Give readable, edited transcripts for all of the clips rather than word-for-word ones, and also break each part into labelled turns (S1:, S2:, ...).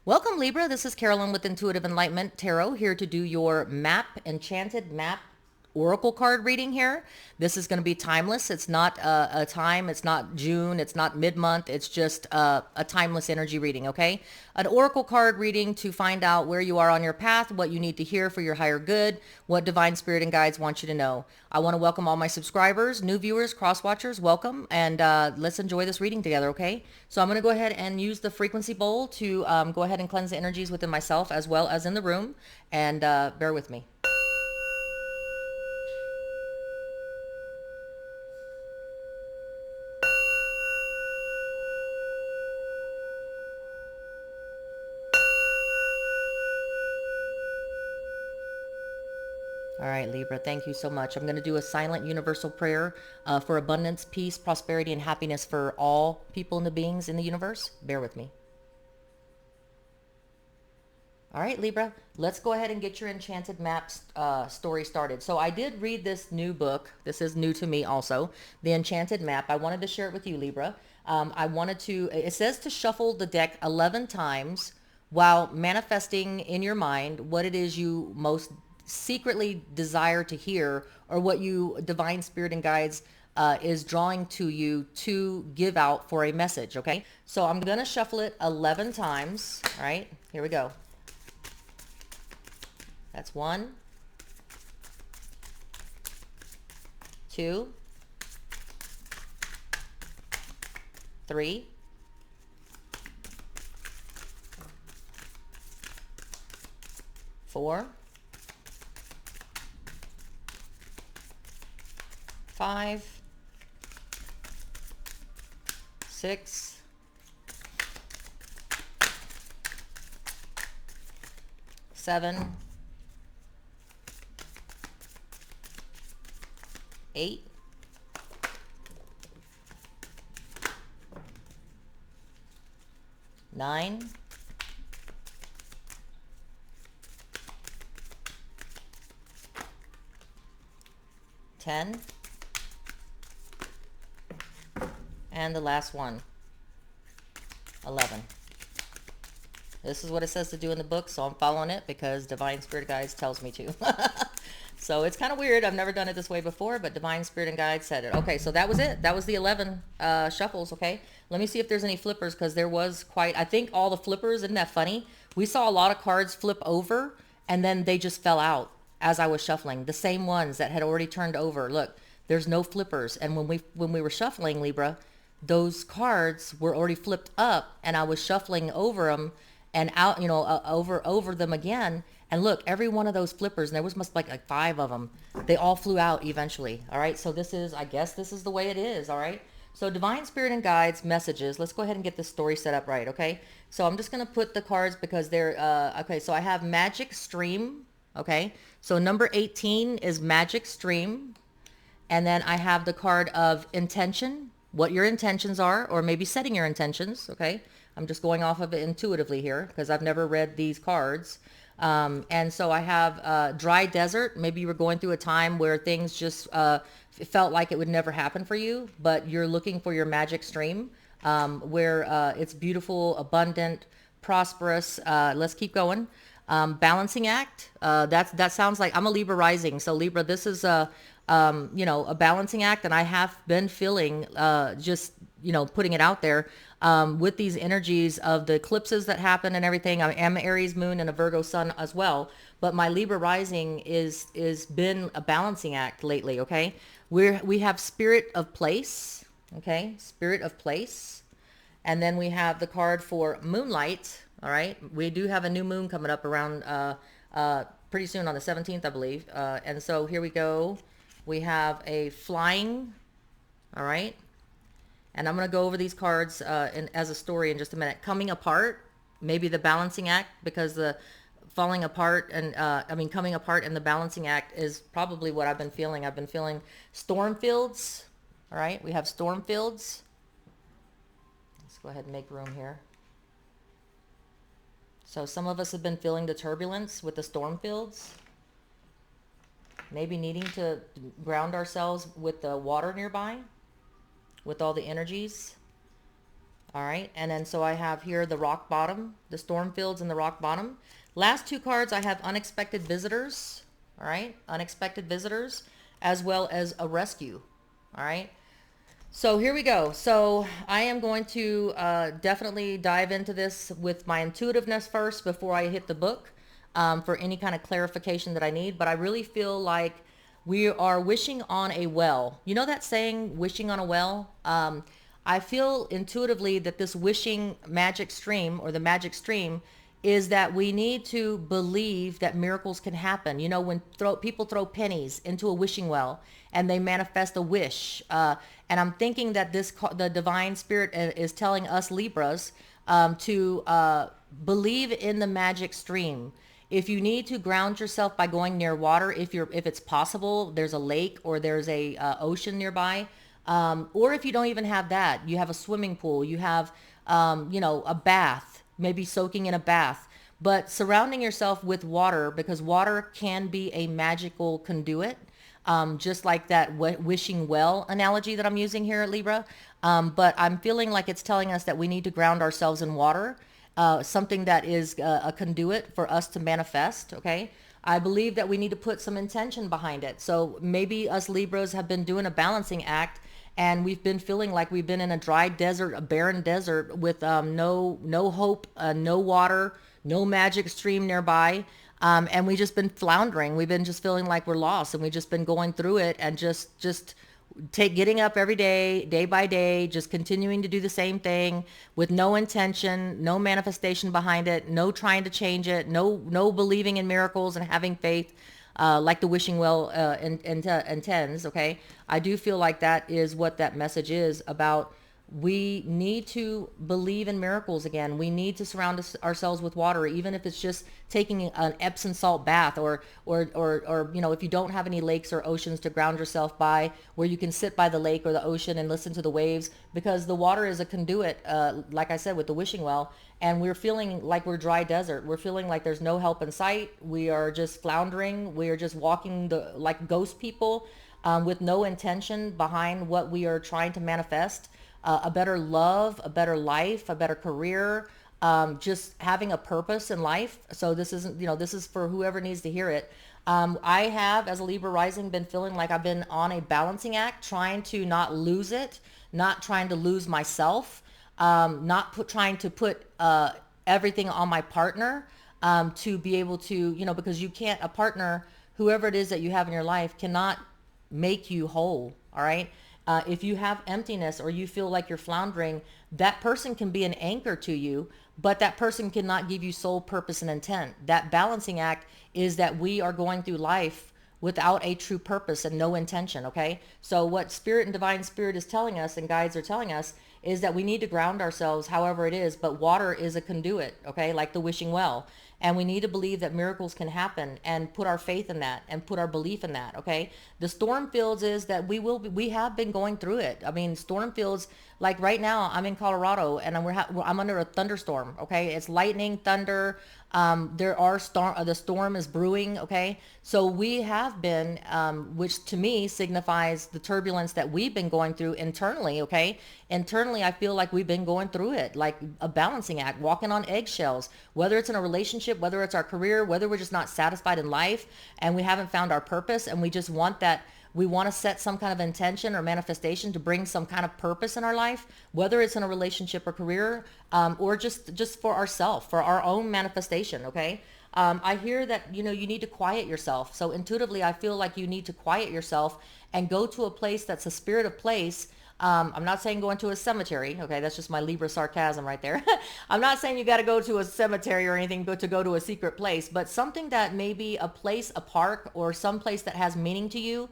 S1: Welcome, Libra. This is Carolyn with Intuitive Enlightenment Tarot, here to do your enchanted map oracle card reading here. This is going to be timeless. It's not a time. It's not June. It's not mid-month. It's just a timeless energy reading, okay? An oracle card reading to find out where you are on your path, what you need to hear for your higher good, what divine spirit and guides want you to know. I want to welcome all my subscribers, new viewers, cross-watchers. Welcome, and let's enjoy this reading together, okay? So I'm going to go ahead and use the frequency bowl to go ahead and cleanse the energies within myself as well as in the room, and bear with me. All right, Libra, thank you so much. I'm going to do a silent universal prayer for abundance, peace, prosperity, and happiness for all people and the beings in the universe. Bear with me. All right, Libra, let's go ahead and get your Enchanted Maps story started. So I did read this new book. This is new to me also, The Enchanted Map. I wanted to share it with you, Libra. It says to shuffle the deck 11 times while manifesting in your mind what it is you most secretly desire to hear, or what you, divine spirit and guides, is drawing to you to give out for a message, okay? So I'm going to shuffle it 11 times. All right, here we go. That's 1, 2, 3, 4, 5, 6, 7, 8, 9, 10, and the last one, 11. This is what it says to do in the book, so I'm following it because Divine Spirit Guides tells me to. So it's kind of weird. I've never done it this way before, but Divine Spirit and Guides said it. Okay, so that was it. That was the 11 shuffles, okay? Let me see if there's any flippers, because there was quite, I think all the flippers, isn't that funny? We saw a lot of cards flip over, and then they just fell out as I was shuffling. The same ones that had already turned over. Look, there's no flippers. And when we were shuffling, Libra, those cards were already flipped up, and I was shuffling over them and out, over them again. And look, every one of those flippers, and there was must like 5 of them, they all flew out eventually. All right, so this is, I guess this is the way it is. All right, so Divine Spirit and Guides messages. Let's go ahead and get this story set up right, okay? So I'm just going to put the cards because they're, okay, so I have Magic Stream, okay? So number 18 is Magic Stream. And then I have the card of intention, what your intentions are, or maybe setting your intentions, okay? I'm just going off of it intuitively here because I've never read these cards. And so I have dry desert. Maybe you were going through a time where things just felt like it would never happen for you, but you're looking for your magic stream, where it's beautiful, abundant, prosperous. Let's keep going. Balancing act. That sounds like, I'm a Libra rising. So Libra, this is a balancing act. And I have been feeling, just, putting it out there, with these energies of the eclipses that happen and everything. I am Aries moon and a Virgo sun as well, but my Libra rising is been a balancing act lately. Okay. We have spirit of place. Okay. Spirit of place. And then we have the card for moonlight. All right. We do have a new moon coming up around, pretty soon on the 17th, I believe. And so here we go. We have a flying. All right. And I'm going to go over these cards as a story in just a minute. Coming apart, maybe the balancing act, because the falling apart and, coming apart and the balancing act is probably what I've been feeling. I've been feeling storm fields. All right, we have storm fields. Let's go ahead and make room here. So some of us have been feeling the turbulence with the storm fields. Maybe needing to ground ourselves with the water nearby, with all the energies. All right. And then so I have here the rock bottom, the storm fields and the rock bottom. Last two cards, I have unexpected visitors. All right. Unexpected visitors, as well as a rescue. All right. So here we go. So I am going to definitely dive into this with my intuitiveness first before I hit the book for any kind of clarification that I need. But I really feel like we are wishing on a well. You know that saying, wishing on a well? I feel intuitively that this wishing magic stream, or the magic stream, is that we need to believe that miracles can happen. You know, when people throw pennies into a wishing well and they manifest a wish. And I'm thinking that the divine spirit is telling us Libras to believe in the magic stream. If you need to ground yourself by going near water, if it's possible, there's a lake or there's a ocean nearby. Or if you don't even have that, you have a swimming pool, you have, a bath, maybe soaking in a bath, but surrounding yourself with water, because water can be a magical conduit, just like that wishing well analogy that I'm using here at Libra. But I'm feeling like it's telling us that we need to ground ourselves in water, something that is a conduit for us to manifest. Okay. I believe that we need to put some intention behind it. So maybe us Libras have been doing a balancing act, and we've been feeling like we've been in a dry desert, a barren desert with no hope, no water, no magic stream nearby. And we just been floundering. We've been just feeling like we're lost, and we've just been going through it and just getting up every day, day by day, just continuing to do the same thing with no intention, no manifestation behind it, no trying to change it, no believing in miracles and having faith, like the wishing well intends. Okay, I do feel like that is what that message is about. We need to believe in miracles again. We need to surround ourselves with water, even if it's just taking an Epsom salt bath, or if you don't have any lakes or oceans to ground yourself by, where you can sit by the lake or the ocean and listen to the waves, because the water is a conduit, like I said, with the wishing well. And we're feeling like we're dry desert. We're feeling like there's no help in sight. We are just floundering. We are just walking like ghost people, with no intention behind what we are trying to manifest. A better love, a better life, a better career, just having a purpose in life. So this isn't, this is for whoever needs to hear it. I have, as a Libra rising, been feeling like I've been on a balancing act, trying to not lose it, not trying to lose myself, trying to put everything on my partner, to be able to, because you can't, a partner, whoever it is that you have in your life, cannot make you whole. All right. If you have emptiness or you feel like you're floundering, that person can be an anchor to you, but that person cannot give you soul purpose and intent. That balancing act is that we are going through life without a true purpose and no intention. Okay. So what spirit and divine spirit is telling us, and guides are telling us, is that we need to ground ourselves however it is, but water is a conduit. Okay. Like the wishing well. And we need to believe that miracles can happen, and put our faith in that and put our belief in that. Okay. The storm fields is that we have been going through it. I mean, storm fields, like right now I'm in Colorado and I'm under a thunderstorm. Okay. It's lightning, thunder. The storm is brewing. Okay. So we have been, which to me signifies the turbulence that we've been going through internally. Okay. Internally, I feel like we've been going through it, like a balancing act, walking on eggshells, whether it's in a relationship, whether it's our career, whether we're just not satisfied in life and we haven't found our purpose, and we just want that. We want to set some kind of intention or manifestation to bring some kind of purpose in our life, whether it's in a relationship or career, or just for ourselves, for our own manifestation. Okay. I hear that, you need to quiet yourself. So intuitively, I feel like you need to quiet yourself and go to a place that's a spirited place. I'm not saying go into a cemetery. Okay. That's just my Libra sarcasm right there. I'm not saying you got to go to a cemetery or anything, but to go to a secret place, but something that may be a place, a park, or some place that has meaning to you.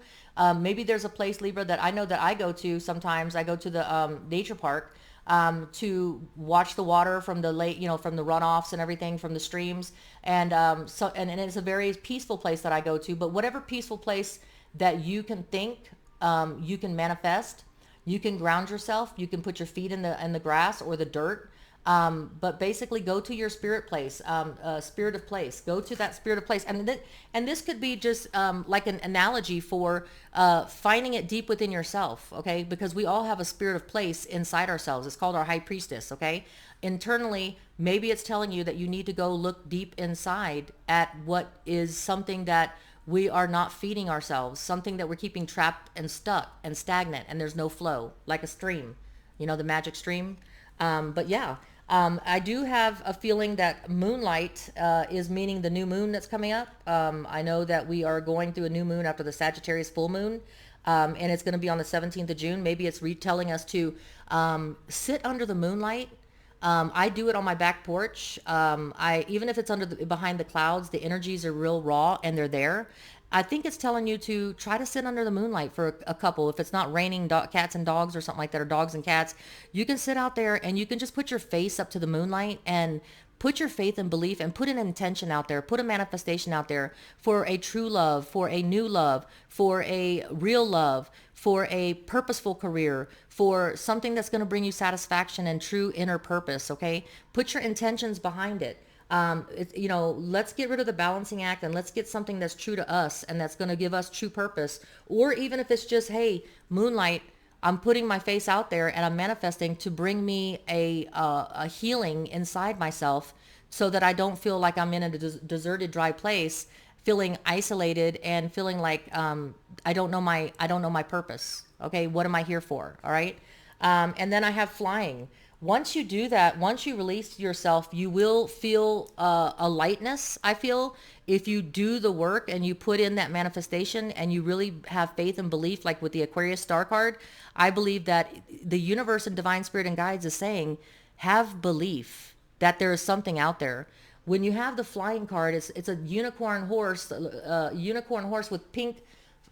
S1: Maybe there's a place, Libra, that I know that I go to sometimes. I go to the nature park, to watch the water from the lake, from the runoffs and everything from the streams. And and it's a very peaceful place that I go to. But whatever peaceful place that you can think, you can manifest. You can ground yourself. You can put your feet in the grass or the dirt. But basically go to your spirit place, spirit of place, go to that spirit of place. And this could be just like an analogy for finding it deep within yourself, okay? Because we all have a spirit of place inside ourselves. It's called our high priestess, okay? Internally, maybe it's telling you that you need to go look deep inside at what is something that we are not feeding ourselves, something that we're keeping trapped and stuck and stagnant, and there's no flow, like a stream, the magic stream. But yeah, I do have a feeling that moonlight is meaning the new moon that's coming up. I know that we are going through a new moon after the Sagittarius full moon. And it's going to be on the 17th of June. Maybe it's retelling us to sit under the moonlight. I do it on my back porch. Even if it's behind the clouds, the energies are real raw and they're there. I think it's telling you to try to sit under the moonlight for a couple. If it's not raining cats and dogs or something like that, or dogs and cats, you can sit out there and you can just put your face up to the moonlight and put your faith and belief and put an intention out there, put a manifestation out there for a true love, for a new love, for a real love, for a purposeful career, for something that's going to bring you satisfaction and true inner purpose. Okay. Put your intentions behind it. Let's get rid of the balancing act and let's get something that's true to us and that's going to give us true purpose. Or even if it's just, hey, moonlight, I'm putting my face out there and I'm manifesting to bring me a healing inside myself so that I don't feel like I'm in a deserted, dry place, feeling isolated and feeling like I don't know my purpose. Okay, what am I here for? All right, and then I have flying. Once you do that, once you release yourself, you will feel a lightness, I feel, if you do the work and you put in that manifestation and you really have faith and belief, like with the Aquarius star card. I believe that the universe and divine spirit and guides is saying, have belief that there is something out there. When you have the flying card, it's a unicorn horse with pink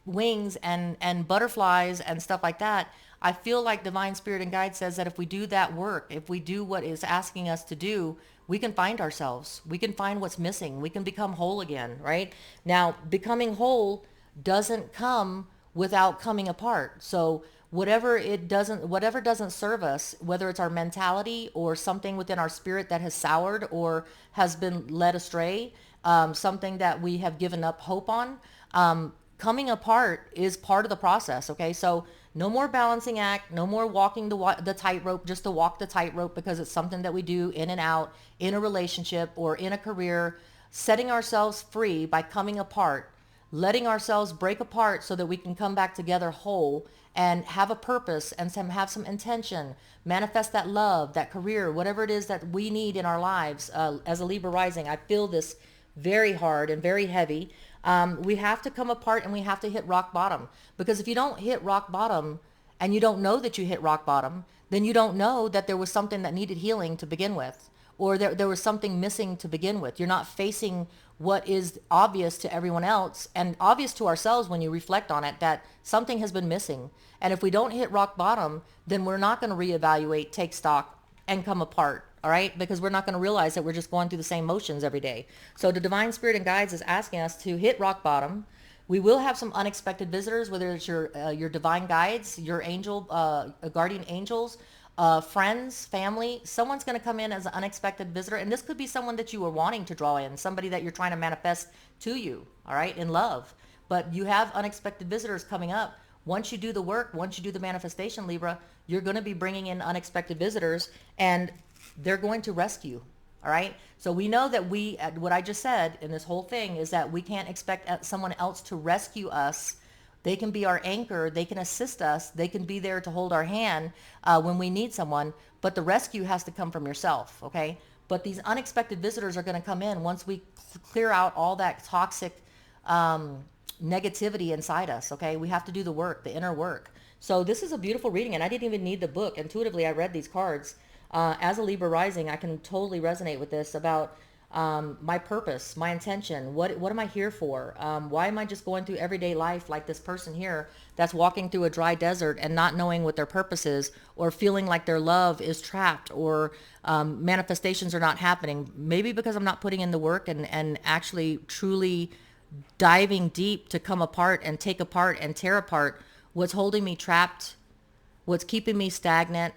S1: wings and butterflies and stuff like that. I feel like divine spirit and guide says that if we do that work, if we do what is asking us to do, we can find ourselves. We can find what's missing. We can become whole again, right? Now, becoming whole doesn't come without coming apart. So whatever doesn't serve us, whether it's our mentality or something within our spirit that has soured or has been led astray, something that we have given up hope on, coming apart is part of the process. Okay, so no more balancing act, no more walking the tightrope just to walk the tightrope because it's something that we do in and out in a relationship or in a career. Setting ourselves free by coming apart, letting ourselves break apart so that we can come back together whole and have a purpose and have some intention, manifest that love, that career, whatever it is that we need in our lives. As a Libra rising, I feel this very hard and very heavy. We have to come apart and we have to hit rock bottom, because if you don't hit rock bottom and you don't know that you hit rock bottom, then you don't know that there was something that needed healing to begin with, or there was something missing to begin with. You're not facing what is obvious to everyone else and obvious to ourselves when you reflect on it, that something has been missing. And if we don't hit rock bottom, then we're not going to reevaluate, take stock, and come apart. All right, because we're not going to realize that we're just going through the same motions every day. So the divine spirit and guides is asking us to hit rock bottom. We will have some unexpected visitors, whether it's your divine guides, your angel, guardian angels, friends, family. Someone's going to come in as an unexpected visitor, and this could be someone that you were wanting to draw in, somebody that you're trying to manifest to you. All right, in love. But you have unexpected visitors coming up. Once you do the work, once you do the manifestation, Libra, you're going to be bringing in unexpected visitors, and they're going to rescue. All right. So we know that what I just said in this whole thing is that we can't expect someone else to rescue us. They can be our anchor. They can assist us. They can be there to hold our hand when we need someone. But the rescue has to come from yourself. Okay. But these unexpected visitors are going to come in once we clear out all that toxic negativity inside us. Okay. We have to do the work, the inner work. So this is a beautiful reading, and I didn't even need the book. Intuitively, I read these cards. As a Libra rising, I can totally resonate with this about my purpose, my intention. What am I here for? Why am I just going through everyday life like this person here that's walking through a dry desert and not knowing what their purpose is, or feeling like their love is trapped, or manifestations are not happening? Maybe because I'm not putting in the work and actually truly diving deep to come apart and take apart and tear apart what's holding me trapped, what's keeping me stagnant,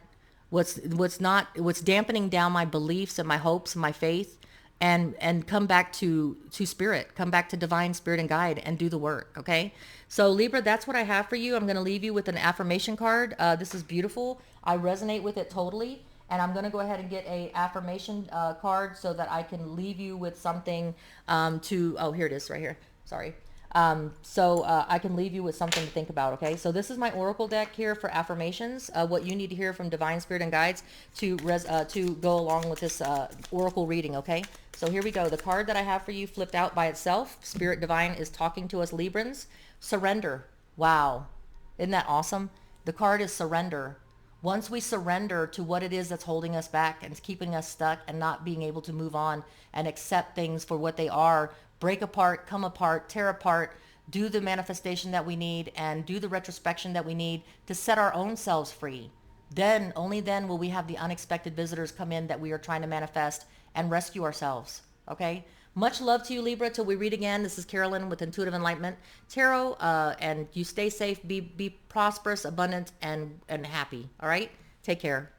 S1: what's dampening down my beliefs and my hopes and my faith, and come back to spirit, come back to divine spirit and guide, and do the work. Okay, so Libra, that's what I have for you. I'm going to leave you with an affirmation card. This is beautiful. I resonate with it totally, and I'm going to go ahead and get a affirmation card so that I can leave you with something to, oh, here it is right here, sorry. I can leave you with something to think about. Okay, so this is my oracle deck here for affirmations, what you need to hear from divine spirit and guides to go along with this oracle reading. Okay, so here we go. The card that I have for you flipped out by itself, Spirit Divine is talking to us Librans. Surrender. Wow, isn't that awesome? The card is surrender. Once we surrender to what it is that's holding us back and keeping us stuck and not being able to move on and accept things for what they are, break apart, come apart, tear apart, do the manifestation that we need and do the retrospection that we need to set our own selves free. Then, only then will we have the unexpected visitors come in that we are trying to manifest and rescue ourselves. Okay? Much love to you, Libra. Till we read again. This is Carolyn with Intuitive Enlightenment Tarot. And you stay safe, be prosperous, abundant, and happy. All right? Take care.